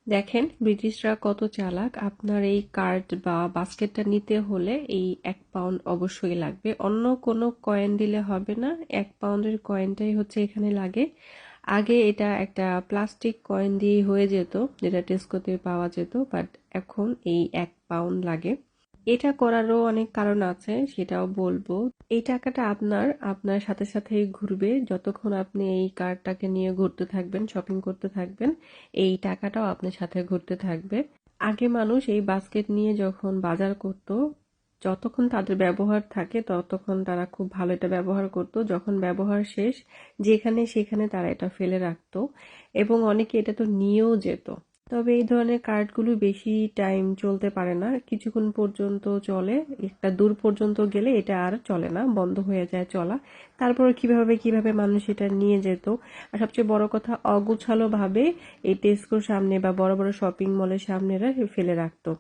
দেখেন ব্রিটিশরা কত চালাক। আপনার এই কার্ড বা বাস্কেটটা নিতে হলে এই 1 পাউন্ড অবশ্যই লাগবে, অন্য কোনো কয়েন দিলে হবে না। 1 পাউন্ডের কয়েনটাই হচ্ছে এখানে লাগে। আগে এটা একটা প্লাস্টিক কয়েন দিয়ে হয়ে যেত, যেটা টেস্কোতে পাওয়া যেত, বাট এখন এই 1 পাউন্ড লাগে। এটা করারও অনেক কারণ আছে, সেটাও বলবো। এই টাকাটা আপনার আপনার সাথে সাথেই ঘুরবে যতক্ষণ আপনি এই কার্ডটাকে নিয়ে ঘুরতে থাকবেন, শপিং করতে থাকবেন। এই টাকাটাও আপনার সাথে ঘুরতে থাকবে। আগে মানুষ এই বাস্কেট নিয়ে যখন বাজার করত, যতক্ষণ তাদের ব্যবহার থাকে ততক্ষণ তারা খুব ভালো এটা ব্যবহার করত। যখন ব্যবহার শেষ, যেখানে সেখানে তারা এটা ফেলে রাখতো, এবং অনেকে এটা তো নিয়েও যেত। তবে এই ধরনের কার্ডগুলো বেশি টাইম চলতে পারে না, কিছুক্ষণ পর্যন্ত চলে। একটা দূর পর্যন্ত গেলে এটা আর চলে না, বন্ধ হয়ে যায় চলা। তারপর কিভাবে কিভাবে মানুষ এটা নিয়ে যেত। আর সবচেয়ে বড় কথা, অগোছালো ভাবে এই টেস্কোর সামনে বা বড় বড় শপিং মলের সামনে এরা ফেলে রাখতো।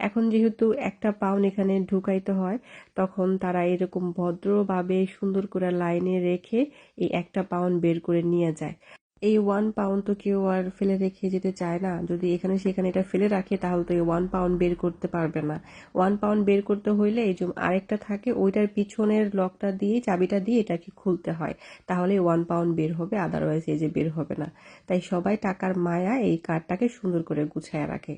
এখন যেহেতু 1 পাউন্ড এখানে ঢুকাইতে হয়, তখন তারা এরকম ভদ্রভাবে সুন্দর করে লাইনে রেখে এই 1 পাউন্ড বের করে নিয়ে যায়। এই 1 পাউন্ড তো কেউ আর ফেলে রেখে যেতে চায় না। যদি এখানে সেখানে এটা ফেলে রাখে তাহলে তো এই 1 পাউন্ড বের করতে পারবে না। 1 পাউন্ড বের করতে হইলে এই যে আরেকটা থাকে ওইটার পিছনের লকটা দিয়ে, চাবিটা দিয়ে এটাকে খুলতে হয়, তাহলে 1 পাউন্ড বের হবে, আদারওয়াইজ এই যে বের হবে না। তাই সবাই টাকার মায়া এই কার্ডটাকে সুন্দর করে গুছায় রাখে।